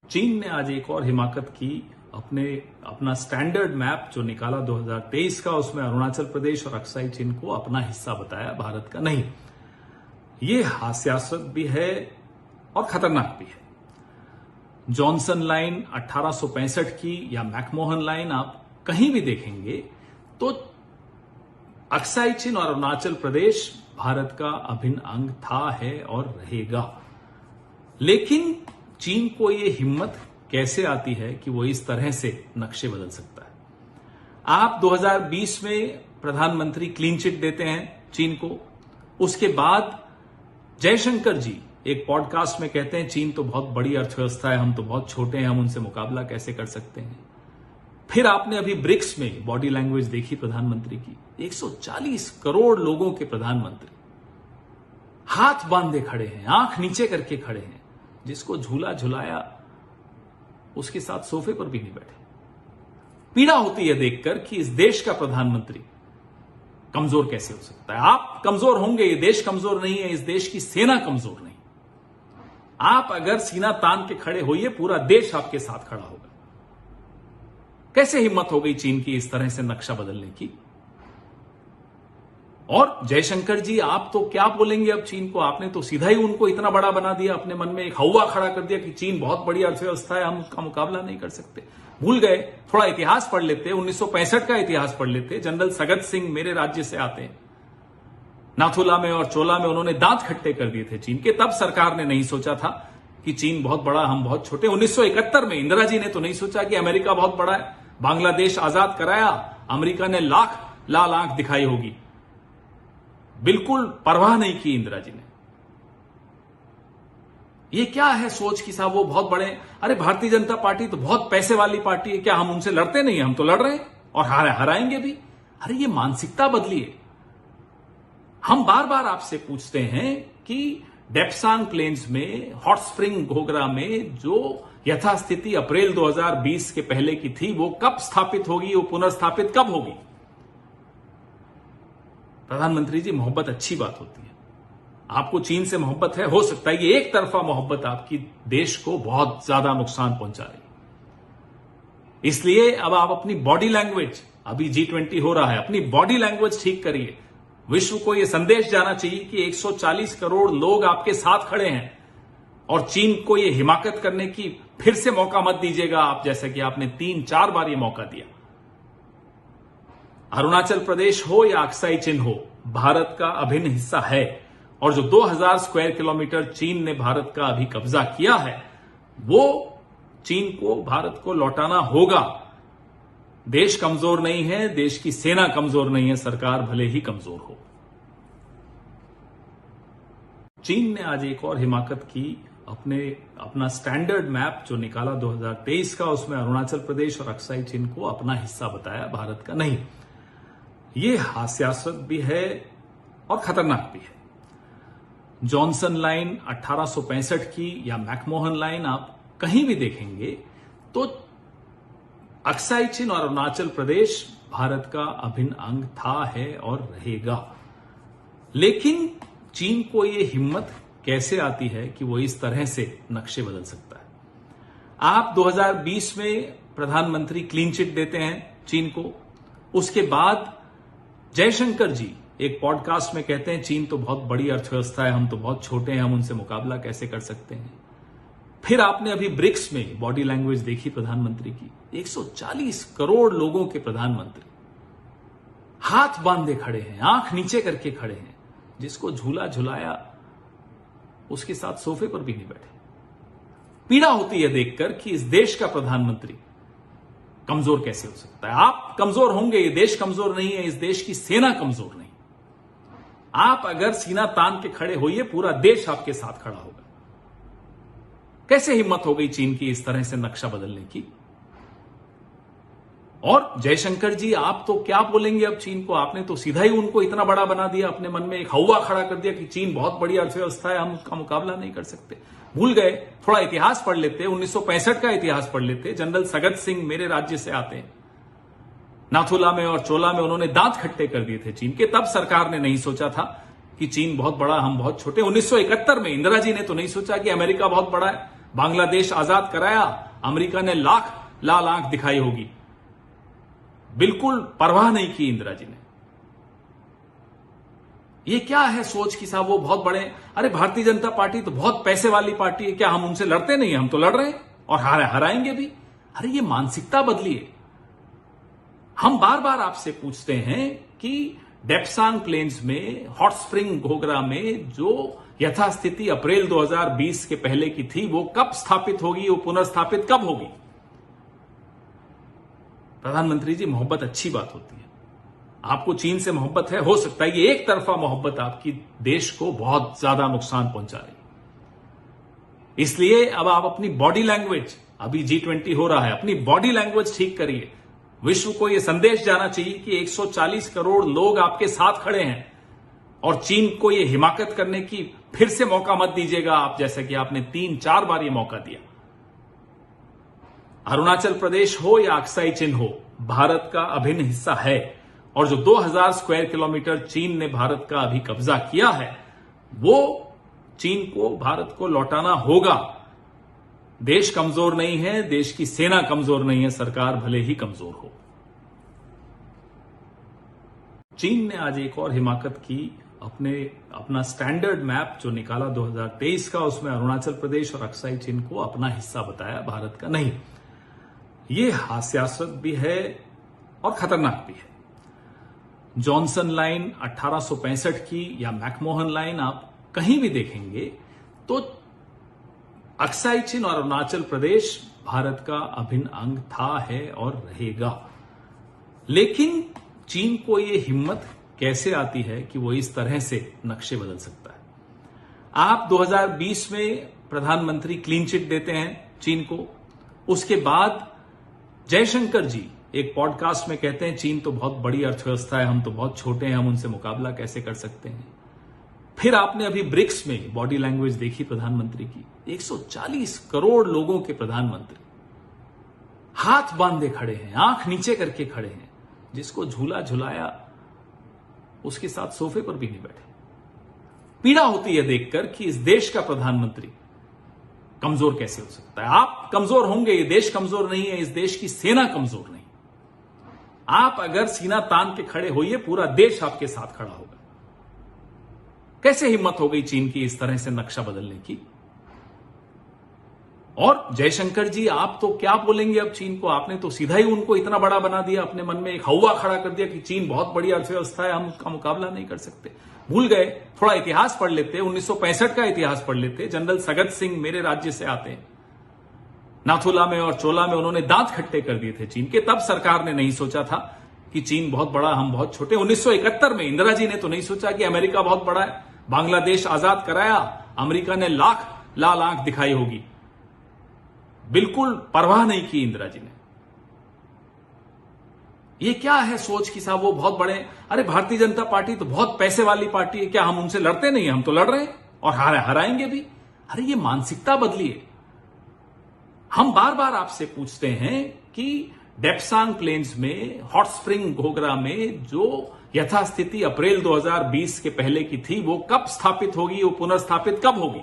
चीन ने आज एक और हिमाकत की। अपना स्टैंडर्ड मैप जो निकाला 2023 का, उसमें अरुणाचल प्रदेश और अक्साई चीन को अपना हिस्सा बताया, भारत का नहीं। ये हास्यास्पद भी है और खतरनाक भी है। जॉनसन लाइन 1865 की या मैकमोहन लाइन आप कहीं भी देखेंगे तो अक्साई चीन और अरुणाचल प्रदेश भारत का अभिन्न अंग था, है और रहेगा। लेकिन चीन को यह हिम्मत कैसे आती है कि वो इस तरह से नक्शे बदल सकता है। आप 2020 में प्रधानमंत्री क्लीन चिट देते हैं चीन को, उसके बाद जयशंकर जी एक पॉडकास्ट में कहते हैं चीन तो बहुत बड़ी अर्थव्यवस्था है, हम तो बहुत छोटे हैं, हम उनसे मुकाबला कैसे कर सकते हैं। फिर आपने अभी ब्रिक्स में बॉडी लैंग्वेज देखी प्रधानमंत्री की, 140 करोड़ लोगों के प्रधानमंत्री हाथ बांधे खड़े हैं, आंख नीचे करके खड़े हैं। जिसको झूला झुलाया उसके साथ सोफे पर भी नहीं बैठे। पीड़ा होती है देखकर कि इस देश का प्रधानमंत्री कमजोर कैसे हो सकता है। आप कमजोर होंगे, ये देश कमजोर नहीं है, इस देश की सेना कमजोर नहीं। आप अगर सीना तान के खड़े होइए, पूरा देश आपके साथ खड़ा होगा। कैसे हिम्मत हो गई चीन की इस तरह से नक्शा बदलने की। और जयशंकर जी आप तो क्या बोलेंगे अब चीन को, आपने तो सीधा ही उनको इतना बड़ा बना दिया, अपने मन में एक हवा खड़ा कर दिया कि चीन बहुत बड़ी अर्थव्यवस्था है, हम उसका मुकाबला नहीं कर सकते। भूल गए, थोड़ा इतिहास पढ़ लेते, 1965 का इतिहास पढ़ लेते। जनरल सगत सिंह मेरे राज्य से आते हैं, नाथुला में और चोला में उन्होंने दांत खट्टे कर दिए थे चीन के। तब सरकार ने नहीं सोचा था कि चीन बहुत बड़ा, हम बहुत छोटे। 1971 में इंदिरा जी ने तो नहीं सोचा कि अमेरिका बहुत बड़ा है। बांग्लादेश आजाद कराया, अमेरिका ने लाल आंख दिखाई होगी, बिल्कुल परवाह नहीं की इंदिरा जी ने। ये क्या है सोच कि साहब वो बहुत बड़े, अरे भारतीय जनता पार्टी तो बहुत पैसे वाली पार्टी है, क्या हम उनसे लड़ते नहीं हैं? हम तो लड़ रहे हैं और हराएंगे भी। अरे ये मानसिकता बदलिए। हम बार बार आपसे पूछते हैं कि डेप्सांग प्लेन्स में, हॉट स्प्रिंग घोघरा में जो यथास्थिति अप्रैल 2020 के पहले की थी, वो कब स्थापित होगी, वो पुनर्स्थापित कब होगी? प्रधानमंत्री जी, मोहब्बत अच्छी बात होती है। आपको चीन से मोहब्बत है, हो सकता है कि एक तरफा मोहब्बत आपकी देश को बहुत ज्यादा नुकसान पहुंचा रही। इसलिए अब आप अपनी बॉडी लैंग्वेज, अभी G20 हो रहा है, अपनी बॉडी लैंग्वेज ठीक करिए। विश्व को यह संदेश जाना चाहिए कि 140 करोड़ लोग आपके साथ खड़े हैं और चीन को यह हिमाकत करने की फिर से मौका मत दीजिएगा आप, जैसा कि आपने 3-4 बार यह मौका दिया। अरुणाचल प्रदेश हो या अक्साई चीन हो, भारत का अभिन्न हिस्सा है। और जो 2000 स्क्वायर किलोमीटर चीन ने भारत का अभी कब्जा किया है, वो चीन को, भारत को लौटाना होगा। देश कमजोर नहीं है, देश की सेना कमजोर नहीं है, सरकार भले ही कमजोर हो। चीन ने आज एक और हिमाकत की। अपना स्टैंडर्ड मैप जो निकाला 2023 का, उसमें अरुणाचल प्रदेश और अक्साई चीन को अपना हिस्सा बताया, भारत का नहीं। ये हास्यास्पद भी है और खतरनाक भी है। जॉनसन लाइन 1865 की या मैकमोहन लाइन आप कहीं भी देखेंगे तो अक्साई चीन और अरुणाचल प्रदेश भारत का अभिन्न अंग था, है और रहेगा। लेकिन चीन को यह हिम्मत कैसे आती है कि वो इस तरह से नक्शे बदल सकता है। आप 2020 में प्रधानमंत्री क्लीन चिट देते हैं चीन को, उसके बाद जयशंकर जी एक पॉडकास्ट में कहते हैं चीन तो बहुत बड़ी अर्थव्यवस्था है, हम तो बहुत छोटे हैं, हम उनसे मुकाबला कैसे कर सकते हैं। फिर आपने अभी ब्रिक्स में बॉडी लैंग्वेज देखी प्रधानमंत्री की, 140 करोड़ लोगों के प्रधानमंत्री हाथ बांधे खड़े हैं, आंख नीचे करके खड़े हैं। जिसको झूला झुलाया उसके साथ सोफे पर भी नहीं बैठे। पीड़ा होती है देखकर कि इस देश का प्रधानमंत्री कमजोर कैसे हो सकता है। आप कमजोर होंगे, ये देश कमजोर नहीं है, इस देश की सेना कमजोर नहीं। आप अगर सीना तान के खड़े होइए, पूरा देश आपके साथ खड़ा होगा। कैसे हिम्मत हो गई चीन की इस तरह से नक्शा बदलने की। और जयशंकर जी आप तो क्या बोलेंगे अब चीन को, आपने तो सीधा ही उनको इतना बड़ा बना दिया, अपने मन में एक हवा खड़ा कर दिया कि चीन बहुत बड़ी अर्थव्यवस्था है, हम उसका मुकाबला नहीं कर सकते। भूल गए, थोड़ा इतिहास पढ़ लेते, 1965 का इतिहास पढ़ लेते। जनरल सगत सिंह मेरे राज्य से आते हैं, नाथुला में और चोला में उन्होंने दांत खट्टे कर दिए थे चीन के। तब सरकार ने नहीं सोचा था कि चीन बहुत बड़ा, हम बहुत छोटे। 1971 में इंदिरा जी ने तो नहीं सोचा कि अमेरिका बहुत बड़ा है। बांग्लादेश आजाद कराया, अमेरिका ने लाख लाल आंख दिखाई होगी। बिल्कुल परवाह नहीं की इंदिरा जी ने। ये क्या है सोच की साहब वो बहुत बड़े, अरे भारतीय जनता पार्टी तो बहुत पैसे वाली पार्टी है, क्या हम उनसे लड़ते नहीं? हम तो लड़ रहे हैं और हराएंगे भी। अरे ये मानसिकता बदलिए। हम बार बार आपसे पूछते हैं कि डेप्सांग प्लेन्स में, हॉट स्प्रिंग घोगरा में जो यथास्थिति अप्रैल 2020 के पहले की थी वो कब स्थापित होगी, वो पुनर्स्थापित कब होगी? प्रधानमंत्री जी, मोहब्बत अच्छी बात होती है। आपको चीन से मोहब्बत है, हो सकता है ये एक तरफा मोहब्बत आपकी देश को बहुत ज्यादा नुकसान पहुंचा रही। इसलिए अब आप अपनी बॉडी लैंग्वेज, अभी G20 हो रहा है, अपनी बॉडी लैंग्वेज ठीक करिए। विश्व को यह संदेश जाना चाहिए कि 140 करोड़ लोग आपके साथ खड़े हैं और चीन को यह हिमाकत करने की फिर से मौका मत दीजिएगा आप, जैसे कि आपने 3-4 बार यह मौका दिया। अरुणाचल प्रदेश हो या अक्साई चिन हो, भारत का अभिन्न हिस्सा है और जो 2000 स्क्वायर किलोमीटर चीन ने भारत का अभी कब्जा किया है वो चीन को, भारत को लौटाना होगा। देश कमजोर नहीं है, देश की सेना कमजोर नहीं है, सरकार भले ही कमजोर हो। चीन ने आज एक और हिमाकत की, अपना स्टैंडर्ड मैप जो निकाला 2023 का, उसमें अरुणाचल प्रदेश और अक्साई चिन को अपना हिस्सा बताया, भारत का नहीं। ये हास्यास्पद भी है और खतरनाक भी है। जॉनसन लाइन 1865 की या मैकमोहन लाइन आप कहीं भी देखेंगे तो अक्साई चिन और अरुणाचल प्रदेश भारत का अभिन्न अंग था, है और रहेगा। लेकिन चीन को यह हिम्मत कैसे आती है कि वो इस तरह से नक्शे बदल सकता है? आप 2020 में प्रधानमंत्री क्लीन चिट देते हैं चीन को, उसके बाद जयशंकर जी एक पॉडकास्ट में कहते हैं चीन तो बहुत बड़ी अर्थव्यवस्था है, हम तो बहुत छोटे हैं, हम उनसे मुकाबला कैसे कर सकते हैं। फिर आपने अभी ब्रिक्स में बॉडी लैंग्वेज देखी प्रधानमंत्री की, 140 करोड़ लोगों के प्रधानमंत्री हाथ बांधे खड़े हैं, आंख नीचे करके खड़े हैं। जिसको झूला झुलाया उसके साथ सोफे पर भी नहीं बैठे। पीड़ा होती है देखकर कि इस देश का प्रधानमंत्री कमजोर कैसे हो सकता है। आप कमजोर होंगे, ये देश कमजोर नहीं है, इस देश की सेना कमजोर नहीं। आप अगर सीना तान के खड़े होइए, पूरा देश आपके साथ खड़ा होगा। कैसे हिम्मत हो गई चीन की इस तरह से नक्शा बदलने की? और जयशंकर जी, आप तो क्या बोलेंगे अब चीन को? आपने तो सीधा ही उनको इतना बड़ा बना दिया, अपने मन में एक हौवा खड़ा कर दिया कि चीन बहुत बड़ी अर्थव्यवस्था है, हम उसका मुकाबला नहीं कर सकते। भूल गए, थोड़ा इतिहास पढ़ लेते, 1965 का इतिहास पढ़ लेते। जनरल सगत सिंह मेरे राज्य से आते हैं, नाथुला में और चोला में उन्होंने दांत खट्टे कर दिए थे चीन के। तब सरकार ने नहीं सोचा था कि चीन बहुत बड़ा, हम बहुत छोटे। 1971 में इंदिरा जी ने तो नहीं सोचा कि अमेरिका बहुत बड़ा है। बांग्लादेश आजाद कराया, अमेरिका ने लाख लाल आंख दिखाई होगी। बिल्कुल परवाह नहीं की इंदिरा जी ने। ये क्या है सोच की साहब वो बहुत बड़े, अरे भारतीय जनता पार्टी तो बहुत पैसे वाली पार्टी है, क्या हम उनसे लड़ते नहीं? हम तो लड़ रहे हैं और हराएंगे भी। अरे ये मानसिकता बदलिए। हम बार बार आपसे पूछते हैं कि डेप्सांग प्लेन्स में, हॉट स्प्रिंग घोगरा में जो यथास्थिति अप्रैल 2020 के पहले की थी वो कब स्थापित होगी, वो पुनर्स्थापित कब होगी?